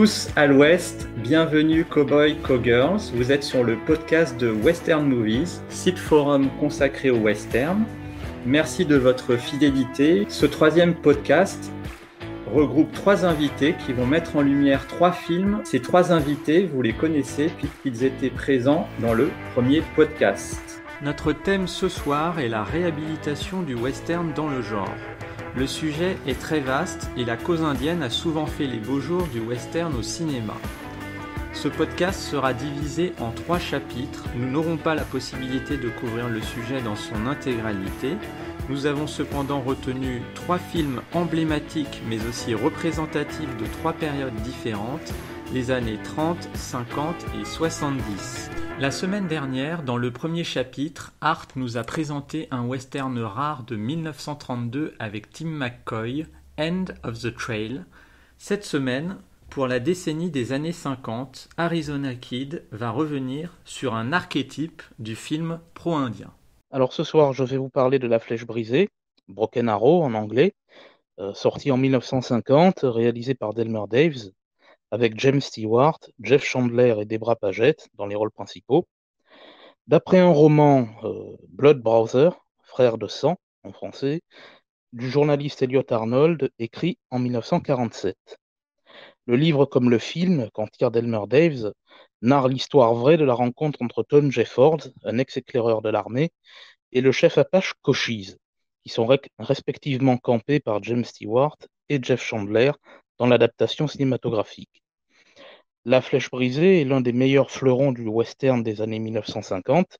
tous à l'Ouest, bienvenue Cowboys, Cowgirls. Vous êtes sur le podcast de Western Movies, site forum consacré au western. Merci de votre fidélité. Ce troisième podcast regroupe 3 invités qui vont mettre en lumière 3 films. Ces 3 invités, vous les connaissez puisqu'ils étaient présents dans le premier podcast. Notre thème ce soir est la réhabilitation du western dans le genre. Le sujet est très vaste et la cause indienne a souvent fait les beaux jours du western au cinéma. Ce podcast sera divisé en 3 chapitres. Nous n'aurons pas la possibilité de couvrir le sujet dans son intégralité. Nous avons cependant retenu 3 films emblématiques mais aussi représentatifs de 3 périodes différentes, les années 30, 50 et 70. La semaine dernière, dans le premier chapitre, Art nous a présenté un western rare de 1932 avec Tim McCoy, End of the Trail. Cette semaine, pour la décennie des années 50, Arizona Kid va revenir sur un archétype du film pro-indien. Alors ce soir, je vais vous parler de La Flèche brisée, Broken Arrow en anglais, sorti en 1950, réalisé par Delmer Daves, avec James Stewart, Jeff Chandler et Debra Paget dans les rôles principaux. D'après un roman Blood Brother, Frère de sang en français, du journaliste Elliot Arnold, écrit en 1947. Le livre comme le film, qu'en tire Delmer Daves, narre l'histoire vraie de la rencontre entre Tom Jeffords, un ex-éclaireur de l'armée, et le chef Apache Cochise, qui sont respectivement campés par James Stewart et Jeff Chandler dans l'adaptation cinématographique. La Flèche brisée est l'un des meilleurs fleurons du western des années 1950,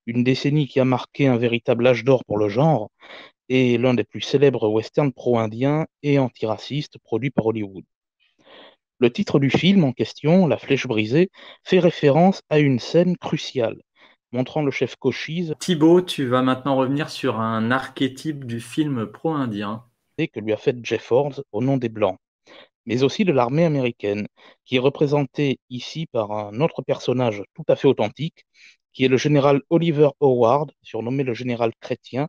une décennie qui a marqué un véritable âge d'or pour le genre, et l'un des plus célèbres westerns pro-indiens et antiracistes produits par Hollywood. Le titre du film en question, La Flèche brisée, fait référence à une scène cruciale, montrant le chef Cochise Thibaut, tu vas maintenant revenir sur un archétype du film pro-indien. que lui a fait Jeffords au nom des Blancs, mais aussi de l'armée américaine, qui est représentée ici par un autre personnage tout à fait authentique, qui est le général Oliver Howard, surnommé le général chrétien,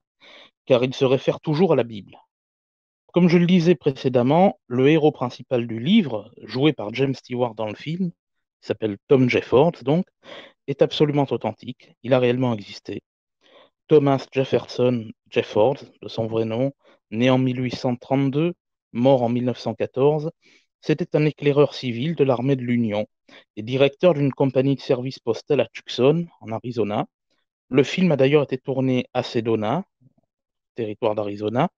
car il se réfère toujours à la Bible. Comme je le disais précédemment, le héros principal du livre, joué par James Stewart dans le film, qui s'appelle Tom Jeffords donc, est absolument authentique, il a réellement existé. Thomas Jefferson Jeffords, de son vrai nom, né en 1832, mort en 1914, c'était un éclaireur civil de l'armée de l'Union et directeur d'une compagnie de service postal à Tucson, en Arizona. Le film a d'ailleurs été tourné à Sedona, territoire d'Arizona.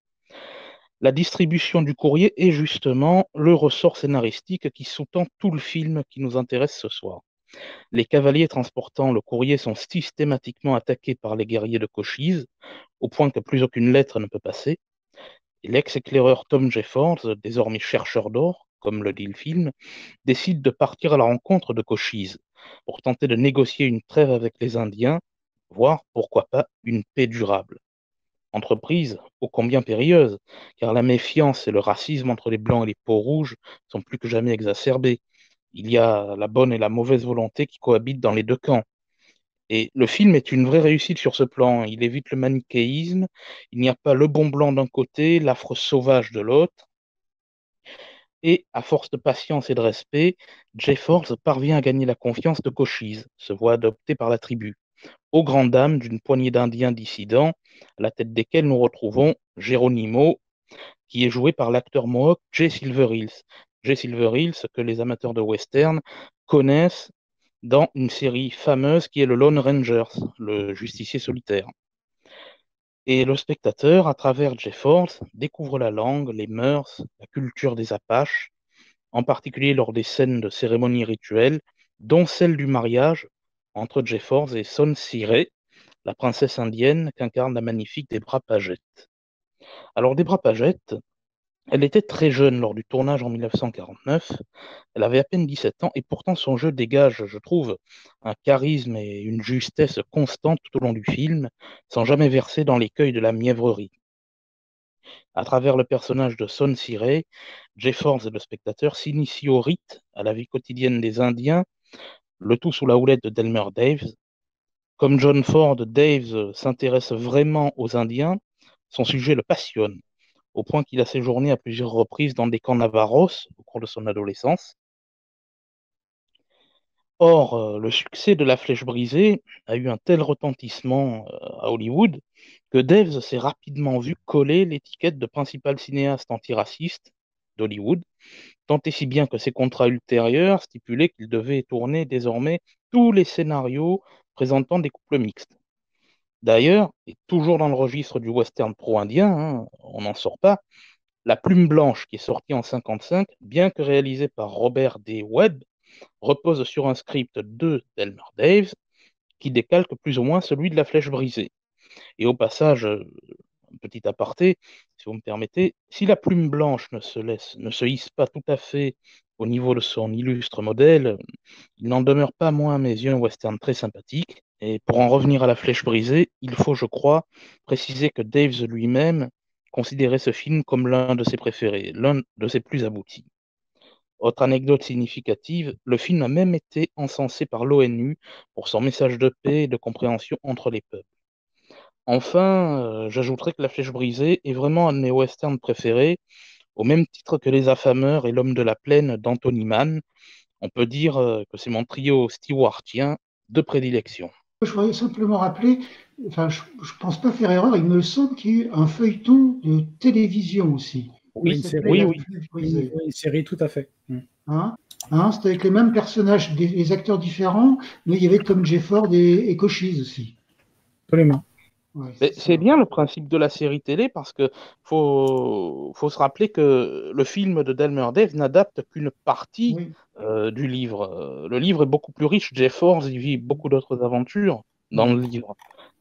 La distribution du courrier est justement le ressort scénaristique qui sous-tend tout le film qui nous intéresse ce soir. Les cavaliers transportant le courrier sont systématiquement attaqués par les guerriers de Cochise, au point que plus aucune lettre ne peut passer. Et l'ex-éclaireur Tom Jeffords, désormais chercheur d'or, comme le dit le film, décide de partir à la rencontre de Cochise pour tenter de négocier une trêve avec les Indiens, voire, pourquoi pas, une paix durable. Entreprise ô combien périlleuse, car la méfiance et le racisme entre les Blancs et les peaux-rouges sont plus que jamais exacerbés. Il y a la bonne et la mauvaise volonté qui cohabitent dans les deux camps. Et le film est une vraie réussite sur ce plan. Il évite le manichéisme. Il n'y a pas le bon blanc d'un côté, l'affre sauvage de l'autre. Et à force de patience et de respect, Jeffords parvient à gagner la confiance de Cochise, se voit adopté par la tribu, aux grandes dames d'une poignée d'Indiens dissidents, à la tête desquels nous retrouvons Geronimo, qui est joué par l'acteur mohawk Jay Silverhills. Jay Silverhills, que les amateurs de western connaissent dans une série fameuse qui est le Lone Rangers, le justicier solitaire. Et le spectateur, à travers Jeffords, découvre la langue, les mœurs, la culture des Apaches, en particulier lors des scènes de cérémonies rituelles, dont celle du mariage entre Jeffords et Son Siré, la princesse indienne qu'incarne la magnifique Debra Paget. Alors Debra Paget, elle était très jeune lors du tournage en 1949, elle avait à peine 17 ans et pourtant son jeu dégage, je trouve, un charisme et une justesse constante tout au long du film, sans jamais verser dans l'écueil de la mièvrerie. À travers le personnage de Son Siré, Jeffords et le spectateur s'initient au rite, à la vie quotidienne des Indiens, le tout sous la houlette de Delmer Daves. Comme John Ford, Daves s'intéresse vraiment aux Indiens, son sujet le passionne, au point qu'il a séjourné à plusieurs reprises dans des camps navarros au cours de son adolescence. Or, le succès de La Flèche brisée a eu un tel retentissement à Hollywood que Deves s'est rapidement vu coller l'étiquette de principal cinéaste antiraciste d'Hollywood, tant et si bien que ses contrats ultérieurs stipulaient qu'il devait tourner désormais tous les scénarios présentant des couples mixtes. D'ailleurs, et toujours dans le registre du western pro-indien, hein, on n'en sort pas, La Plume Blanche, qui est sortie en 1955, bien que réalisée par Robert D. Webb, repose sur un script de Delmer Daves qui décalque plus ou moins celui de La Flèche brisée. Et au passage, un petit aparté, si vous me permettez, si La Plume Blanche ne se hisse pas tout à fait au niveau de son illustre modèle, il n'en demeure pas moins à mes yeux un western très sympathique. Et pour en revenir à La Flèche brisée, il faut, je crois, préciser que Daves lui-même considérait ce film comme l'un de ses préférés, l'un de ses plus aboutis. Autre anecdote significative, le film a même été encensé par l'ONU pour son message de paix et de compréhension entre les peuples. Enfin, j'ajouterai que La Flèche brisée est vraiment un de mes westerns préférés, au même titre que Les Affameurs et L'Homme de la Plaine d'Anthony Mann. On peut dire que c'est mon trio stewartien de prédilection. Je voudrais simplement rappeler, enfin, je ne pense pas faire erreur, il me semble qu'il y a eu un feuilleton de télévision aussi. Oui, Qui s'appelait oui, La oui. Flèche brisée. Une série, tout à fait. C'était avec les mêmes personnages, des acteurs différents, mais il y avait Tom Jefford et Cochise aussi. Absolument. Ouais, C'est bien le principe de la série télé parce que faut se rappeler que le film de Delmer Dave n'adapte qu'une partie oui. du livre. Le livre est beaucoup plus riche. Jeff Force y vit beaucoup d'autres aventures dans le livre.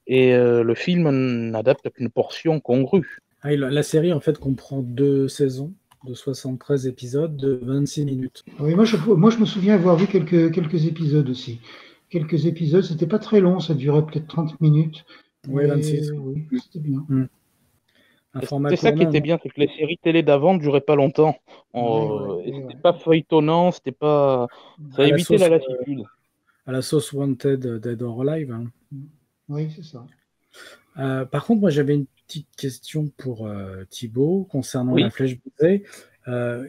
Et le film n'adapte qu'une portion congrue. La série, en fait, comprend 2 saisons de 73 épisodes de 26 minutes. Oui, moi, je me souviens avoir vu quelques épisodes aussi. Quelques épisodes, c'était pas très long, ça durait peut-être 30 minutes. Oui, 26. Oui, c'était bien. C'est ça qui était bien, c'est que les séries télé d'avant ne duraient pas longtemps. C'était pas feuilletonnant, c'était pas. Ça évitait la lassitude. À la sauce Wanted, Dead or Alive. Hein. Oui, c'est ça. Par contre, moi, j'avais une petite question pour Thibaut concernant La Flèche brisée.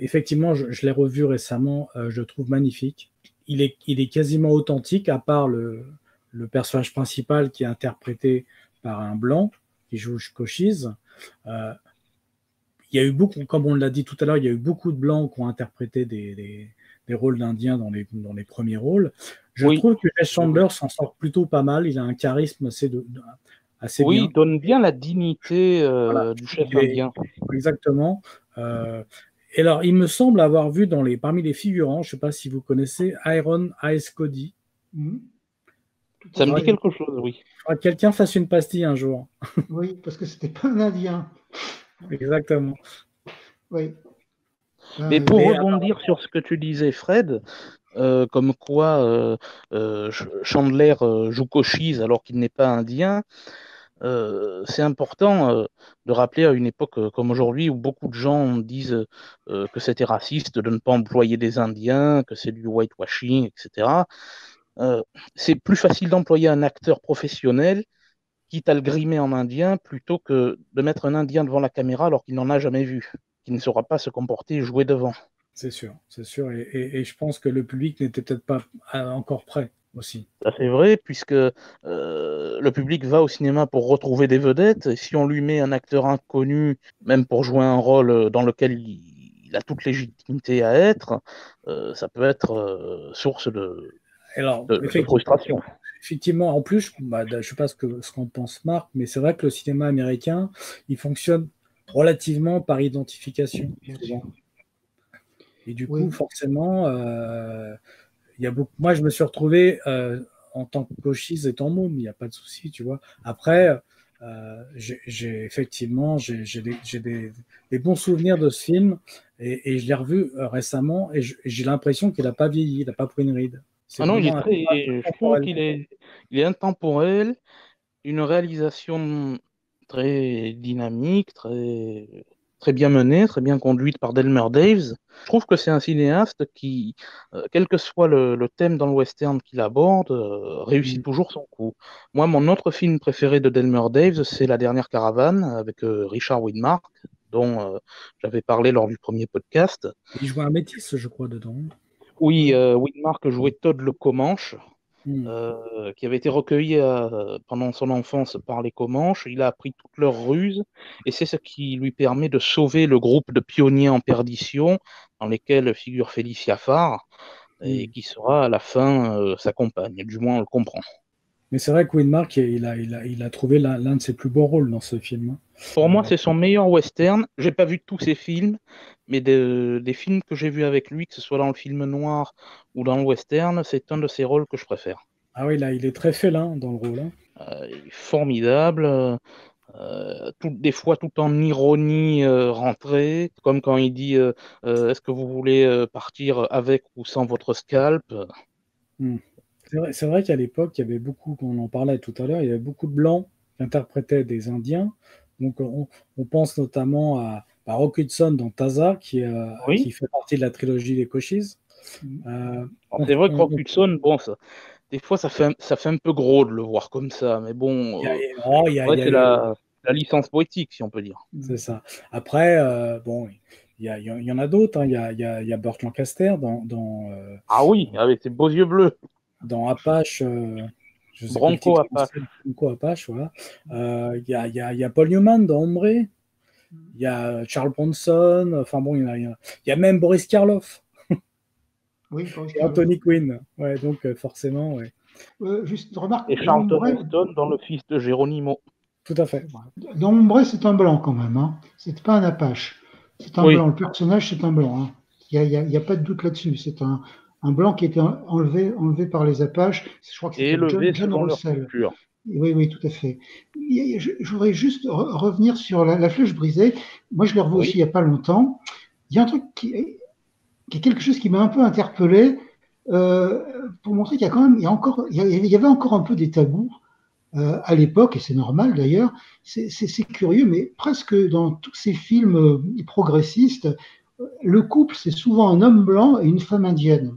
Effectivement, je l'ai revu récemment, je le trouve magnifique. Il est quasiment authentique, à part le personnage principal qui est interprété par un blanc qui joue Cochise. Il y a eu beaucoup, comme on l'a dit tout à l'heure, il y a eu beaucoup de blancs qui ont interprété des rôles d'indiens dans les premiers rôles. Je trouve que Jess Chandler s'en sort plutôt pas mal. Il a un charisme assez bien. Il donne bien la dignité du chef indien. Exactement. Et alors, il me semble avoir vu parmi les figurants, je ne sais pas si vous connaissez, Iron Eyes Cody. Ça me dit quelque chose, oui. Il faudra que quelqu'un fasse une pastille un jour. Oui, parce que c'était pas un Indien. Exactement. Oui. Mais pour rebondir sur ce que tu disais, Fred, comme quoi Chandler joue Cochise alors qu'il n'est pas indien, c'est important de rappeler à une époque comme aujourd'hui où beaucoup de gens disent que c'était raciste de ne pas employer des Indiens, que c'est du whitewashing, etc. C'est plus facile d'employer un acteur professionnel, quitte à le grimer en indien, plutôt que de mettre un indien devant la caméra alors qu'il n'en a jamais vu, qu'il ne saura pas se comporter et jouer devant. C'est sûr. Et je pense que le public n'était peut-être pas encore prêt aussi. Ça c'est vrai, puisque le public va au cinéma pour retrouver des vedettes, et si on lui met un acteur inconnu, même pour jouer un rôle dans lequel il a toute légitimité à être, ça peut être source de frustration. Effectivement, en plus, je ne sais pas ce qu'en pense Marc, mais c'est vrai que le cinéma américain, il fonctionne relativement par identification. Et du coup, forcément, moi, je me suis retrouvé en tant que Cochise étant môme, il n'y a pas de souci, tu vois. Après, j'ai des bons souvenirs de ce film et je l'ai revu récemment et j'ai l'impression qu'il n'a pas vieilli, il n'a pas pris une ride. Je trouve qu'il est intemporel, une réalisation très dynamique, très bien menée, très bien conduite par Delmer Daves. Je trouve que c'est un cinéaste qui, quel que soit le thème dans le western qu'il aborde, réussit toujours son coup. Moi, mon autre film préféré de Delmer Daves, c'est La Dernière Caravane, avec Richard Widmark, dont j'avais parlé lors du premier podcast. Il joue un métis, je crois, dedans. Oui, Widmark jouait Todd le Comanche, Hmm. qui avait été recueilli pendant son enfance par les Comanches. Il a appris toutes leurs ruses et c'est ce qui lui permet de sauver le groupe de pionniers en perdition dans lesquels figure Félicia Farr et Hmm. qui sera à la fin sa compagne. Du moins, on le comprend. Mais c'est vrai que Widmark, il a trouvé l'un de ses plus beaux rôles dans ce film. Pour moi, c'est son meilleur western. J'ai pas vu tous ses films, mais des films que j'ai vus avec lui, que ce soit dans le film noir ou dans le western, c'est un de ses rôles que je préfère. Ah oui, là, il est très félin dans le rôle. Hein. Il est formidable, des fois tout en ironie rentrée, comme quand il dit est-ce que vous voulez partir avec ou sans votre scalp? Hmm. C'est vrai qu'à l'époque, il y avait beaucoup, on en parlait tout à l'heure, il y avait beaucoup de Blancs qui interprétaient des Indiens. Donc, on pense notamment à Rock Hudson dans Taza, Oui. qui fait partie de la trilogie des Cochise. Alors, c'est vrai que Rock Hudson, bon, des fois, ça fait un peu gros de le voir comme ça, mais bon, c'est la licence poétique, si on peut dire. C'est ça. Après, bon, il y en a d'autres. Hein. Il y a Burt Lancaster Ah oui, avec ses beaux yeux bleus. dans Apache. Je sais Bronco Apache. Bronco Apache, voilà. Il y a Paul Newman dans Hombre. Il y a Charles Bronson. Enfin bon, il y a même Boris Karloff. Oui, Et Anthony Quinn. Ouais, donc forcément, ouais. Juste remarque. Et Charlton Heston dans Le Fils de Geronimo. Tout à fait. Dans Ombre, c'est un blanc quand même. Hein. C'est pas un Apache. C'est un blanc. Le personnage, c'est un blanc. Hein. Il y a pas de doute là-dessus. C'est un blanc qui a été enlevé par les Apaches. Je crois que c'était John Russell. Oui, tout à fait. Je voudrais juste revenir sur la flèche brisée. Moi, je l'ai revu aussi il n'y a pas longtemps. Il y a un truc qui est quelque chose qui m'a un peu interpellé pour montrer qu'il y a quand même, il y avait encore un peu des tabous à l'époque, et c'est normal d'ailleurs. C'est curieux, mais presque dans tous ces films progressistes, le couple, c'est souvent un homme blanc et une femme indienne.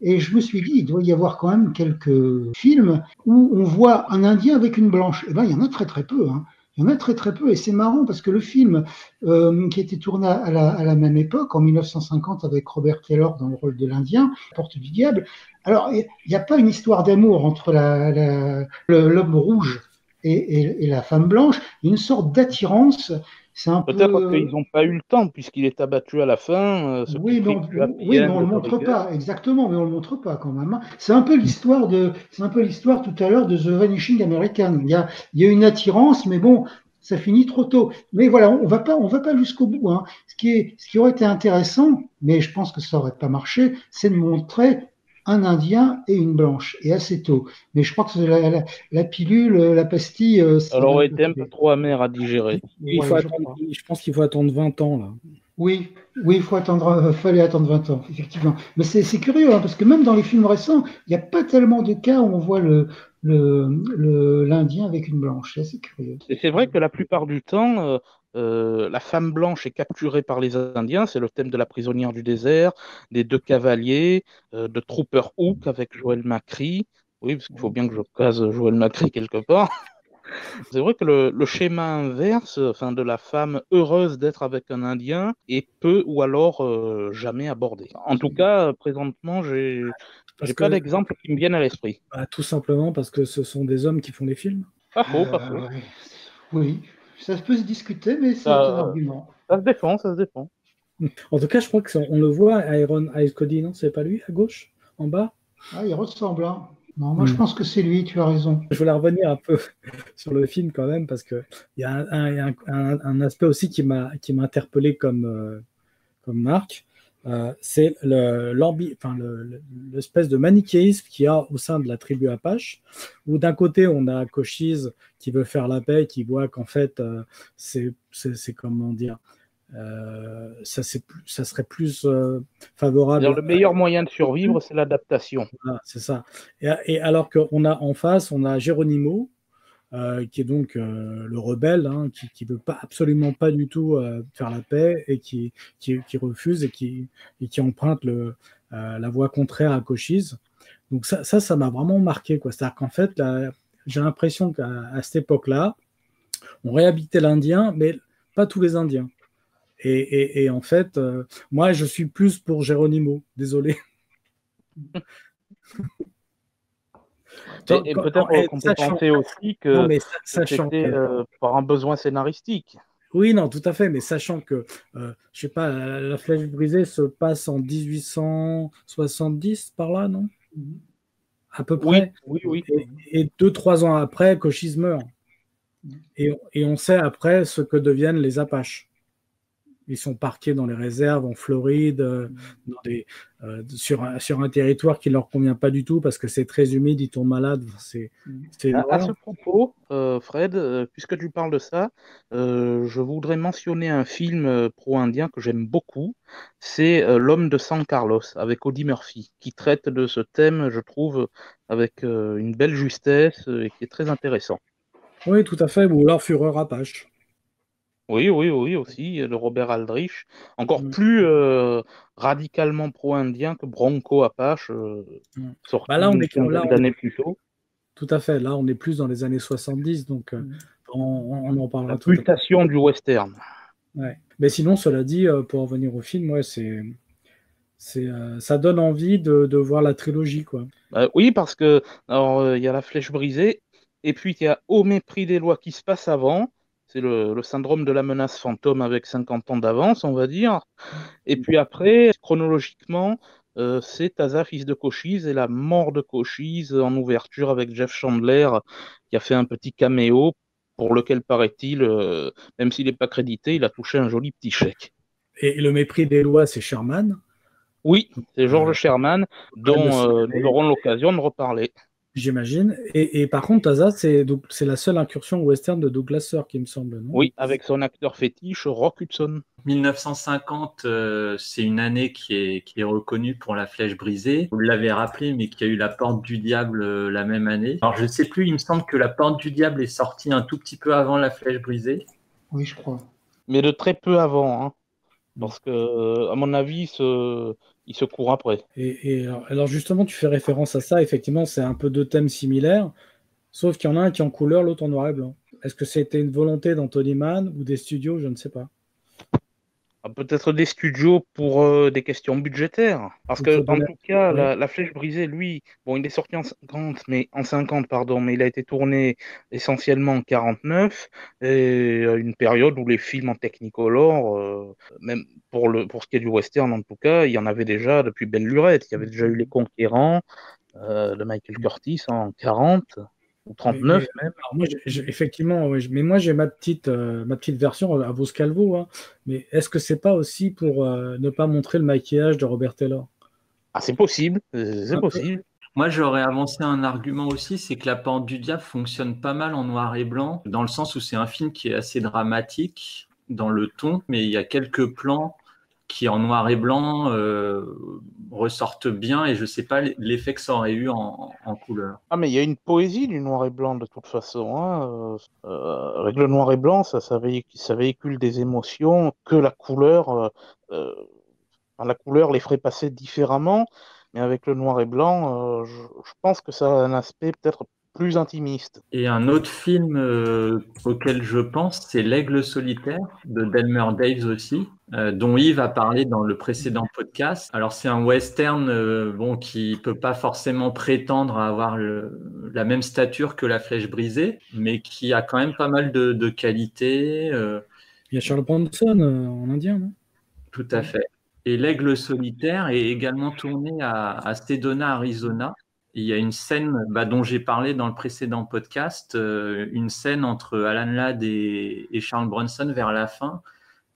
Et je me suis dit, il doit y avoir quand même quelques films où on voit un Indien avec une blanche. Et ben, il y en a très très peu. Hein. Il y en a très très peu. Et c'est marrant parce que le film qui a été tourné à la même époque, en 1950, avec Robert Taylor dans le rôle de l'Indien, Porte du Diable, alors il n'y a pas une histoire d'amour entre l'homme rouge et la femme blanche, il y a une sorte d'attirance. Peut-être qu'ils n'ont pas eu le temps, puisqu'il est abattu à la fin. Oui, mais on le montre pas, exactement, mais on le montre pas quand même. Hein. C'est un peu l'histoire tout à l'heure de The Vanishing American. Il y a une attirance, mais bon, ça finit trop tôt. Mais voilà, on va pas jusqu'au bout. Hein. Ce qui aurait été intéressant, mais je pense que ça aurait pas marché, c'est de montrer un Indien et une blanche, et assez tôt. Mais je crois que la pilule, la pastille... Elle aurait été un peu trop amère à digérer. Je pense qu'il faut attendre 20 ans, là. Oui, fallait attendre 20 ans, effectivement. Mais c'est curieux, hein, parce que même dans les films récents, il n'y a pas tellement de cas où on voit l'Indien avec une blanche. C'est assez curieux. Et c'est vrai que la plupart du temps... la femme blanche est capturée par les Indiens, c'est le thème de La prisonnière du désert, des deux cavaliers, de Trooper Hook avec Joel McCrea. Oui, parce qu'il faut bien que je case Joel McCrea quelque part. C'est vrai que le schéma inverse, enfin, de la femme heureuse d'être avec un Indien est peu ou alors jamais abordé. En tout cas, présentement, j'ai pas d'exemple qui me viennent à l'esprit. Tout simplement parce que ce sont des hommes qui font des films. Pas faux, pas faux. Oui, ça peut se discuter, mais c'est un argument. Ça se défend. En tout cas, je crois qu'on le voit, Iron Eyes Cody, non? C'est pas lui, à gauche, en bas? Ah, il ressemble, hein. Non, moi je pense que c'est lui, tu as raison. Je voulais revenir un peu sur le film quand même, parce qu'il y a un aspect aussi qui m'a interpellé comme Marc. C'est l'espèce de manichéisme qu'il y a au sein de la tribu Apache, où d'un côté on a Cochise qui veut faire la paix, qui voit qu'en fait c'est comment dire, ça serait plus favorable. Le meilleur moyen de survivre, c'est l'adaptation. Voilà, c'est ça. Et alors qu'on a en face, on a Geronimo, qui est donc le rebelle, hein, qui veut absolument pas du tout faire la paix et qui refuse et qui emprunte la voie contraire à Cochise. Donc ça m'a vraiment marqué, quoi. C'est-à-dire qu'en fait, j'ai l'impression qu'à cette époque-là, on réhabitait l'Indien, mais pas tous les Indiens. Et en fait, moi, je suis plus pour Geronimo, désolé. Et peut-être qu'on peut penser aussi que c'était par un besoin scénaristique. Oui, non, tout à fait, mais sachant que, je sais pas, la Flèche brisée se passe en 1870 par là, non? À peu près. Oui. Et 2-3 ans après, Cochise meurt. Et on sait après ce que deviennent les Apaches. Ils sont parqués dans les réserves en Floride, sur un territoire qui ne leur convient pas du tout parce que c'est très humide, ils tombent malades. À ce propos, Fred, puisque tu parles de ça, je voudrais mentionner un film pro-indien que j'aime beaucoup. C'est L'homme de San Carlos avec Audie Murphy, qui traite de ce thème, je trouve, avec une belle justesse et qui est très intéressant. Oui, tout à fait. Ou alors Fureur Apache. Oui, aussi, de Robert Aldrich, encore plus radicalement pro-indien que Bronco Apache, sorti une quinzaine d'années plus tôt. Tout à fait, là on est plus dans les années 70, donc on en parlera tout à l'heure. La mutation du western. Ouais. Mais sinon, cela dit, pour revenir au film, ouais, ça donne envie de voir la trilogie, quoi. Oui, parce que y a La Flèche brisée, et puis il y a Au mépris des lois qui se passe avant. C'est le syndrome de la menace fantôme avec 50 ans d'avance, on va dire. Et puis après, chronologiquement, c'est Taza, fils de Cochise, et la mort de Cochise en ouverture avec Jeff Chandler, qui a fait un petit caméo, pour lequel, paraît-il, même s'il n'est pas crédité, il a touché un joli petit chèque. Et le mépris des lois, c'est Sherman? Oui, c'est George Sherman, dont nous aurons l'occasion de reparler. J'imagine. Et par contre, Taza, c'est la seule incursion western de Douglas Sirk, il me semble, non? Oui, avec son acteur fétiche, Rock Hudson. 1950, c'est une année qui est reconnue pour La Flèche brisée. Vous l'avez rappelé, mais qu'il y a eu La Porte du Diable la même année. Alors, je ne sais plus, il me semble que La Porte du Diable est sortie un tout petit peu avant La Flèche brisée. Oui, je crois. Mais de très peu avant, hein. Parce que, à mon avis, il se court après. Et alors justement, tu fais référence à ça. Effectivement, c'est un peu deux thèmes similaires, sauf qu'il y en a un qui est en couleur, l'autre en noir et blanc. Est-ce que c'était une volonté d'Anthony Mann ou des studios? Je ne sais pas. Peut-être des studios pour des questions budgétaires. Parce que, en tout cas, la Flèche brisée, lui, bon, il est sorti en 50, mais il a été tourné essentiellement en 49, et à une période où les films en Technicolor, même pour ce qui est du western en tout cas, il y en avait déjà depuis belle lurette. Il y avait déjà eu Les Conquérants de Michael Curtis en 40. Ou 39 même. Moi, effectivement, mais moi j'ai ma petite version à Vos Calvo, hein. Mais est-ce que c'est pas aussi pour ne pas montrer le maquillage de Robert Taylor? Ah, c'est possible, c'est possible. Moi, j'aurais avancé un argument aussi, c'est que La Porte du Diable fonctionne pas mal en noir et blanc, dans le sens où c'est un film qui est assez dramatique dans le ton, mais il y a quelques plans qui en noir et blanc ressortent bien, et je sais pas l'effet que ça aurait eu en couleur. Ah, mais il y a une poésie du noir et blanc de toute façon, hein. Avec le noir et blanc, ça véhicule des émotions que la couleur les ferait passer différemment, mais avec le noir et blanc, je pense que ça a un aspect peut-être plus intimiste. Et un autre film auquel je pense, c'est L'Aigle solitaire de Delmer Daves aussi, dont Yves a parlé dans le précédent podcast. Alors c'est un western qui peut pas forcément prétendre à avoir la même stature que La Flèche brisée, mais qui a quand même pas mal de qualités. Il y a Charles Bronson en indien, non? Tout à fait. Et L'Aigle solitaire est également tourné à Sedona, Arizona. Il y a une scène dont j'ai parlé dans le précédent podcast, une scène entre Alan Ladd et Charles Bronson vers la fin,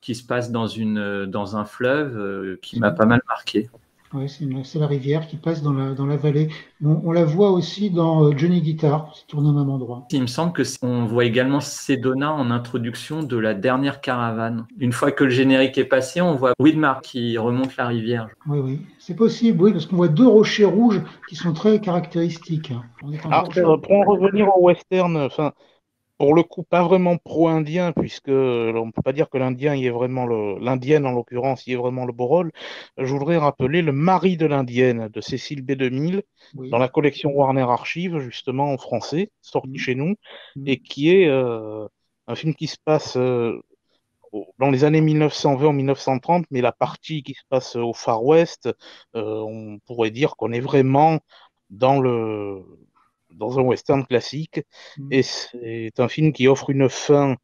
qui se passe dans un fleuve qui m'a pas mal marqué. Oui, c'est la rivière qui passe dans la vallée. On la voit aussi dans Johnny Guitar, c'est tourné au même endroit. Il me semble qu'on voit également Sedona en introduction de La Dernière Caravane. Une fois que le générique est passé, on voit Widmar qui remonte la rivière. Oui, c'est possible, oui, parce qu'on voit deux rochers rouges qui sont très caractéristiques. Pour en revenir au western, pour le coup, pas vraiment pro-indien, puisque on ne peut pas dire que l'Indien y est vraiment l'Indienne en l'occurrence, y est vraiment le beau rôle. Je voudrais rappeler Le mari de l'Indienne de Cécile B. 2000, dans la collection Warner Archive, justement en français, sorti chez nous, et qui est un film qui se passe dans les années 1920 ou 1930, mais la partie qui se passe au Far West, on pourrait dire qu'on est vraiment dans un western classique. Et c'est un film qui offre une fin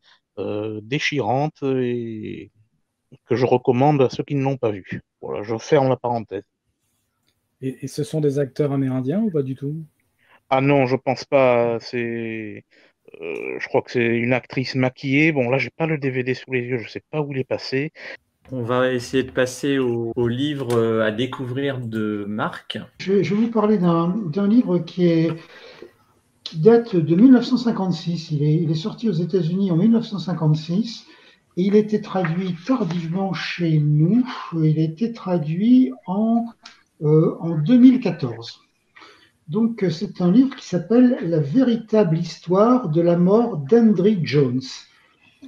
déchirante et que je recommande à ceux qui ne l'ont pas vu. Voilà, je ferme la parenthèse. Et ce sont des acteurs amérindiens ou pas du tout? Ah non, je pense pas. Je crois que c'est une actrice maquillée. Bon, là, j'ai pas le DVD sous les yeux, je sais pas où il est passé. On va essayer de passer au livre à découvrir de Marc. Je vais vous parler d'un livre qui date de 1956. Il est sorti aux États-Unis en 1956 et il a été traduit tardivement chez nous. Il a été traduit en 2014. Donc, c'est un livre qui s'appelle La véritable histoire de la mort d'Hendry Jones.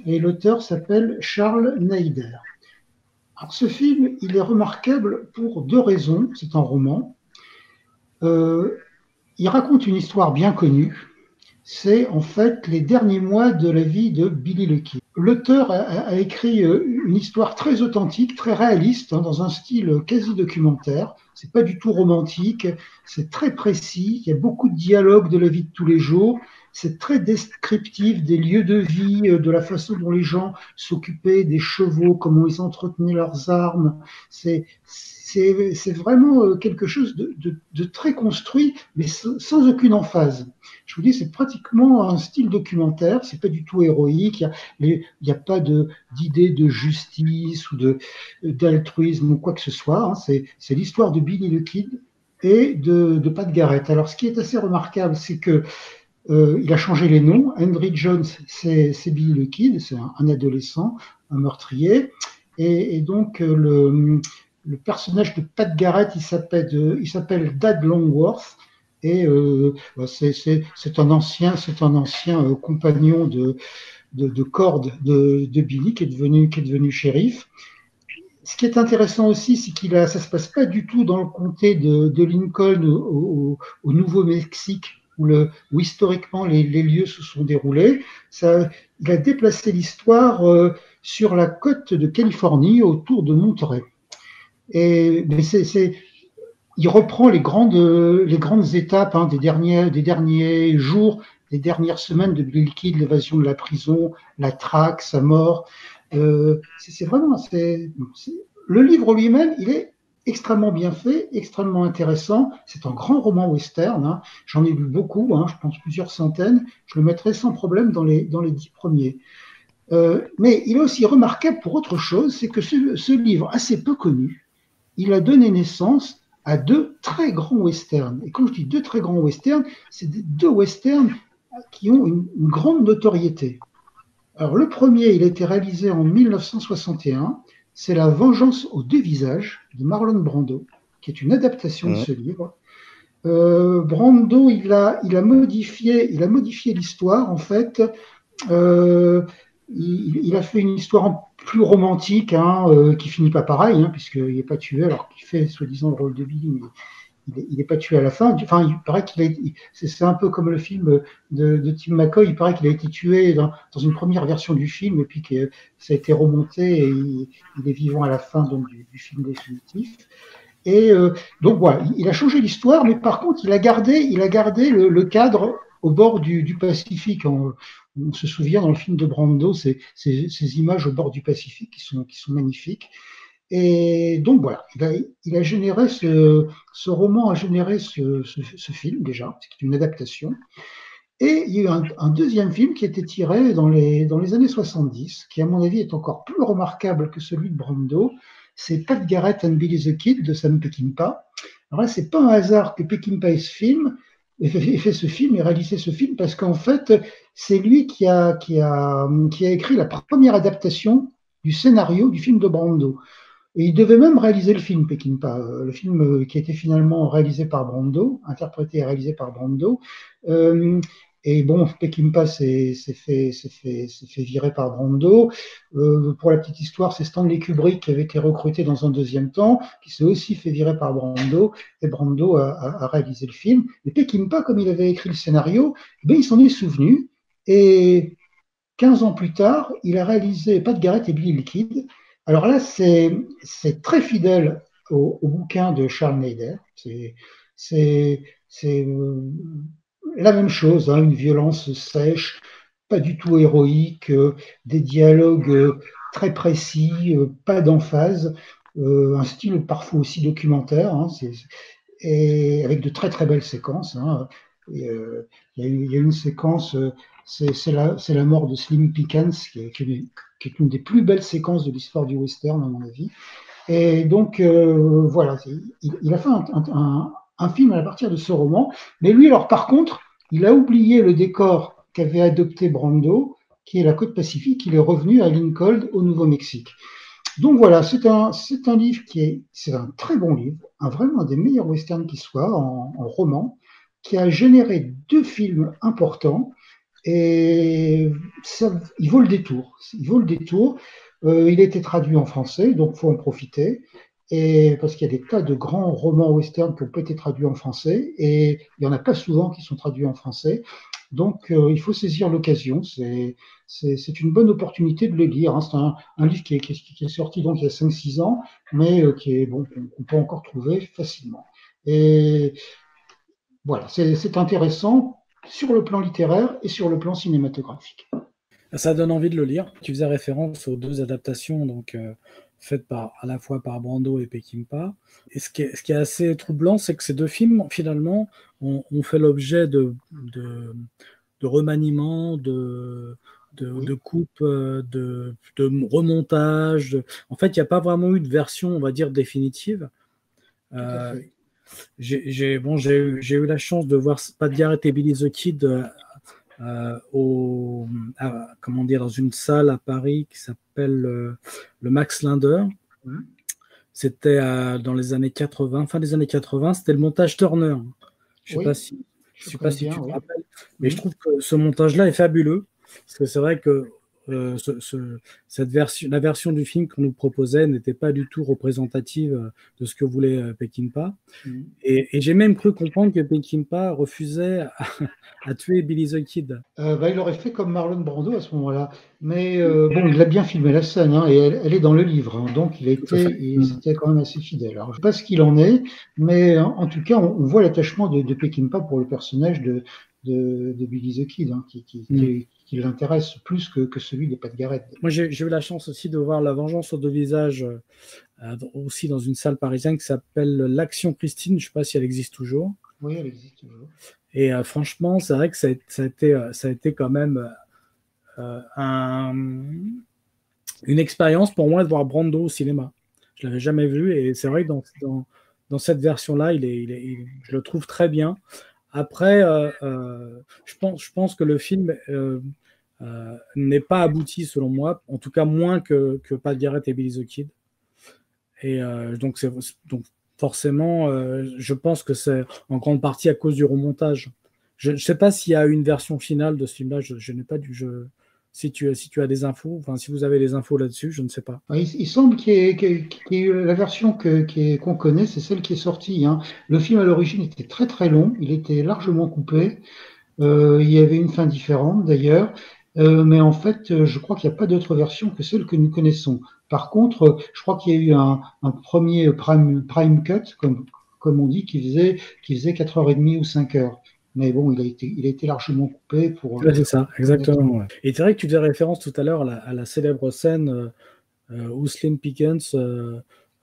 Et l'auteur s'appelle Charles Nader. Alors, ce film, il est remarquable pour deux raisons. C'est un roman. Il raconte une histoire bien connue. C'est en fait les derniers mois de la vie de Billy the Kid. L'auteur a écrit une histoire très authentique, très réaliste, dans un style quasi documentaire. C'est pas du tout romantique, c'est très précis. Il y a beaucoup de dialogues de la vie de tous les jours. C'est très descriptif des lieux de vie, de la façon dont les gens s'occupaient des chevaux, comment ils entretenaient leurs armes. C'est vraiment quelque chose de très construit, mais sans aucune emphase. Je vous dis, c'est pratiquement un style documentaire, c'est pas du tout héroïque, il n'y a pas d'idée de justice ou d'altruisme ou quoi que ce soit. Hein. C'est l'histoire de Billy the Kid et de Pat Garrett. Alors, ce qui est assez remarquable, c'est que il a changé les noms. Henry Jones, c'est Billy the Kid, c'est un adolescent, un meurtrier. Et donc, le personnage de Pat Garrett, il s'appelle Dad Longworth. Et c'est un ancien compagnon de corde de Billy qui est devenu shérif. Ce qui est intéressant aussi, c'est ça se passe pas du tout dans le comté de Lincoln au Nouveau-Mexique, où historiquement les lieux se sont déroulés. Il a déplacé l'histoire sur la côte de Californie, autour de Monterey. Mais il reprend les grandes étapes des derniers jours, des dernières semaines de Billy the Kid, l'évasion de la prison, la traque, sa mort. C'est vraiment, le livre lui-même, il est extrêmement bien fait, extrêmement intéressant. C'est un grand roman western. Hein. J'en ai lu beaucoup, hein, je pense plusieurs centaines. Je le mettrai sans problème dans les 10 premiers. Mais il est aussi remarquable pour autre chose, c'est que ce livre assez peu connu, il a donné naissance à deux très grands westerns. Et quand je dis deux très grands westerns, c'est deux westerns qui ont une grande notoriété. Alors, le premier, il a été réalisé en 1961. C'est La vengeance aux deux visages de Marlon Brando, qui est une adaptation de ce livre. Brando, il a modifié l'histoire, en fait. Il a fait une histoire plus romantique, qui finit pas pareil, puisqu'il n'est pas tué, alors qu'il fait soi-disant le rôle de Billy, mais il n'est pas tué à la fin. Enfin, il paraît c'est un peu comme le film de Tim McCoy, il paraît qu'il a été tué dans une première version du film, et puis que ça a été remonté, et il est vivant à la fin donc, du film définitif. Et donc voilà, il a changé l'histoire, mais par contre, il a gardé le cadre au bord du Pacifique. On se souvient dans le film de Brando, ces images au bord du Pacifique qui sont magnifiques. Et donc voilà, il a généré ce roman a généré ce film déjà, c'est une adaptation. Et il y a eu un deuxième film qui a été tiré dans les années 70, qui à mon avis est encore plus remarquable que celui de Brando. C'est Pat Garrett and Billy the Kid de Sam Peckinpah. Alors là, c'est pas un hasard que Peckinpah ait fait ce film et réalisé ce film, parce qu'en fait, c'est lui qui a écrit la première adaptation du scénario du film de Brando. Et il devait même réaliser le film, Peckinpah, le film qui a été finalement réalisé par Brando, interprété et réalisé par Brando. Et bon, Peckinpah s'est fait virer par Brando. Pour la petite histoire, c'est Stanley Kubrick qui avait été recruté dans un deuxième temps, qui s'est aussi fait virer par Brando, et Brando a réalisé le film. Mais Peckinpah, comme il avait écrit le scénario, il s'en est souvenu, et 15 ans plus tard, il a réalisé Pat Garrett et Billy the Kid. Alors là, c'est très fidèle au bouquin de Charles Nader. C'est la même chose, hein, une violence sèche, pas du tout héroïque, des dialogues très précis, pas d'emphase, un style parfois aussi documentaire, hein, et avec de très très belles séquences. Hein. Il y a une séquence, c'est la mort de Slim Pickens, qui est une des plus belles séquences de l'histoire du western, à mon avis. Et donc, voilà, il a fait un film à partir de ce roman. Mais lui, alors, par contre, il a oublié le décor qu'avait adopté Brando, qui est la côte Pacifique. Il est revenu à Lincoln, au Nouveau-Mexique. Donc voilà, c'est un livre c'est un très bon livre, vraiment un des meilleurs westerns qui soit en roman, qui a généré 2 films importants. Et il vaut le détour. Il vaut le détour. Il a été traduit en français, donc il faut en profiter. Et parce qu'il y a des tas de grands romans western qui ont pas été traduits en français, et il n'y en a pas souvent qui sont traduits en français. Donc il faut saisir l'occasion. C'est une bonne opportunité de les lire. Hein. C'est un livre qui est sorti donc il y a 5-6 ans, mais qu'on peut encore trouver facilement. Et voilà, c'est intéressant sur le plan littéraire et sur le plan cinématographique. Ça donne envie de le lire. Tu faisais référence aux 2 adaptations donc, faites à la fois par Brando et Peckinpah. Et ce qui est assez troublant, c'est que ces 2 films, finalement, ont fait l'objet de remaniements, de coupes, de remontage. En fait, il n'y a pas vraiment eu de version, on va dire, définitive. J'ai eu la chance de voir Pat Garrett et Billy the Kid dans une salle à Paris qui s'appelle le Max Linder. C'était dans les années 80, fin des années 80, c'était le montage Turner. Je ne sais pas si tu te rappelles, mais je trouve que ce montage-là est fabuleux, parce que c'est vrai que la version du film qu'on nous proposait n'était pas du tout représentative de ce que voulait Peckinpah. Et j'ai même cru comprendre que Peckinpah refusait à tuer Billy the Kid. Il aurait fait comme Marlon Brando à ce moment-là. Mais il a bien filmé la scène, hein, et elle est dans le livre. Hein, donc il était quand même assez fidèle. Alors, je ne sais pas ce qu'il en est, mais en tout cas, on voit l'attachement de Peckinpah pour le personnage de Billy the Kid, hein, qui l'intéresse plus que celui de Pat Garrett. Moi, j'ai eu la chance aussi de voir La Vengeance aux 2 visages aussi dans une salle parisienne qui s'appelle l'Action Christine. Je ne sais pas si elle existe toujours. Oui, elle existe toujours. Et franchement, c'est vrai que ça a été quand même une expérience pour moi de voir Brando au cinéma. Je ne l'avais jamais vu, et c'est vrai que dans cette version-là, je le trouve très bien. Après, je pense que le film n'est pas abouti, selon moi, en tout cas moins que Pat Garrett et Billy the Kid. Et donc forcément, je pense que c'est en grande partie à cause du remontage. Je ne sais pas s'il y a une version finale de ce film-là, je n'ai pas du jeu. Si tu as des infos, enfin si vous avez des infos là-dessus, je ne sais pas. Il semble qu'il y ait la version qu'on connaît, c'est celle qui est sortie. Hein. Le film à l'origine était très très long, il était largement coupé. Il y avait une fin différente d'ailleurs, mais en fait, je crois qu'il n'y a pas d'autre version que celle que nous connaissons. Par contre, je crois qu'il y a eu un premier prime cut, comme on dit, qui faisait 4h30 ou 5h. Mais bon, il a été largement coupé pour. Ouais, c'est ça, exactement. Ouais. Et c'est vrai que tu faisais référence tout à l'heure à la célèbre scène où Slim Pickens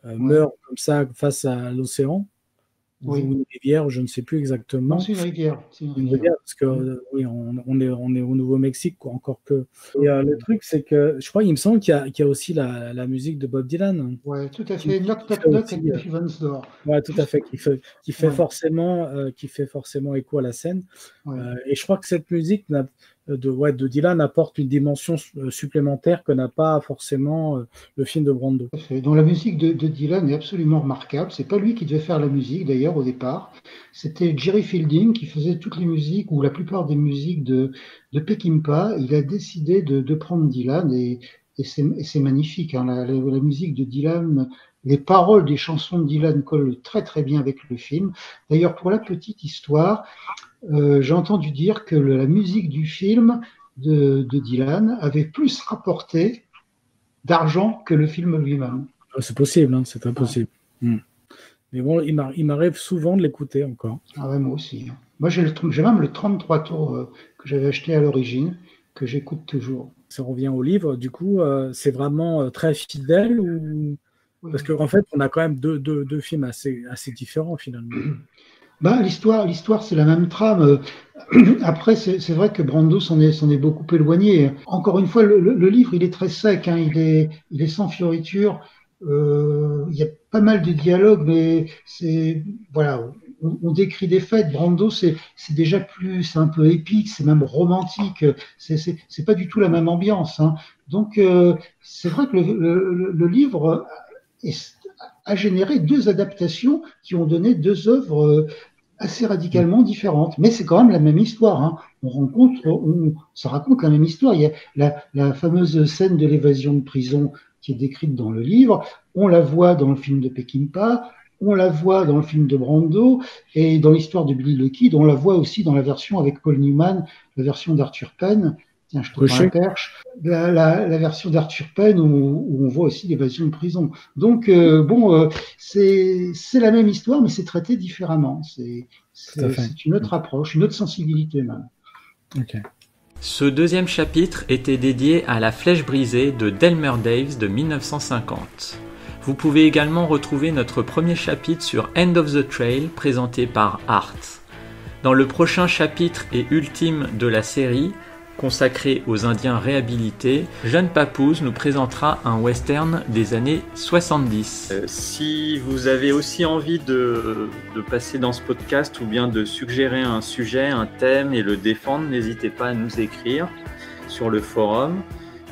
meurt comme ça face à l'océan. Ou une rivière, je ne sais plus exactement. Non, c'est une rivière. Parce que oui, on est au Nouveau-Mexique, quoi, encore que. Et le truc, c'est que je crois, il me semble qu'il y a aussi la musique de Bob Dylan. Oui, tout à fait. Knock, knock, knock at Heaven's Door. Ouais, tout à fait. Qui fait forcément écho à la scène. Et je crois que cette musique de Dylan apporte une dimension supplémentaire que n'a pas forcément le film de Brando. Donc la musique de Dylan est absolument remarquable. C'est pas lui qui devait faire la musique d'ailleurs au départ. C'était Jerry Fielding qui faisait toutes les musiques ou la plupart des musiques de Peckinpah. Il a décidé de prendre Dylan et c'est magnifique. Hein. La musique de Dylan, les paroles des chansons de Dylan collent très très bien avec le film. D'ailleurs, pour la petite histoire, j'ai entendu dire que la musique du film de Dylan avait plus rapporté d'argent que le film lui-même. C'est possible, hein, c'est très possible. Mais bon, il m'arrive souvent de l'écouter encore. Ah ouais, moi aussi. Moi, j'ai même le 33 tours que j'avais acheté à l'origine, que j'écoute toujours. Ça revient au livre, du coup, c'est vraiment très fidèle ou... Oui. Parce qu'en fait, on a quand même deux films assez différents finalement. L'histoire, c'est la même trame. Après, c'est vrai que Brando s'en est beaucoup éloigné. Encore une fois, le livre, il est très sec, hein, il est sans fioriture. Il y a pas mal de dialogues, mais on décrit des fêtes. Brando, c'est déjà c'est un peu épique, c'est même romantique. C'est pas du tout la même ambiance, hein. Donc, c'est vrai que le livre a généré 2 adaptations qui ont donné 2 œuvres assez radicalement différentes. Mais c'est quand même la même histoire, hein. Ça raconte la même histoire. Il y a la fameuse scène de l'évasion de prison qui est décrite dans le livre. On la voit dans le film de Peckinpah, on la voit dans le film de Brando, et dans l'histoire de Billy the Kid, on la voit aussi dans la version avec Paul Newman, la version d'Arthur Penn. Tiens, je te prends la perche. La version d'Arthur Penn où on voit aussi l'évasion de prison. Donc, c'est la même histoire, mais c'est traité différemment. C'est une autre approche, une autre sensibilité même. Ok. Ce deuxième chapitre était dédié à La Flèche brisée de Delmer Daves de 1950. Vous pouvez également retrouver notre premier chapitre sur End of the Trail présenté par Art. Dans le prochain chapitre et ultime de la série, consacré aux Indiens réhabilités, Jeanne Papouze nous présentera un western des années 70. Si vous avez aussi envie de passer dans ce podcast ou bien de suggérer un sujet, un thème et le défendre, n'hésitez pas à nous écrire sur le forum.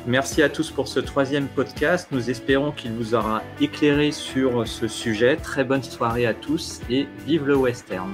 Merci à tous pour ce 3e podcast. Nous espérons qu'il vous aura éclairé sur ce sujet. Très bonne soirée à tous et vive le western.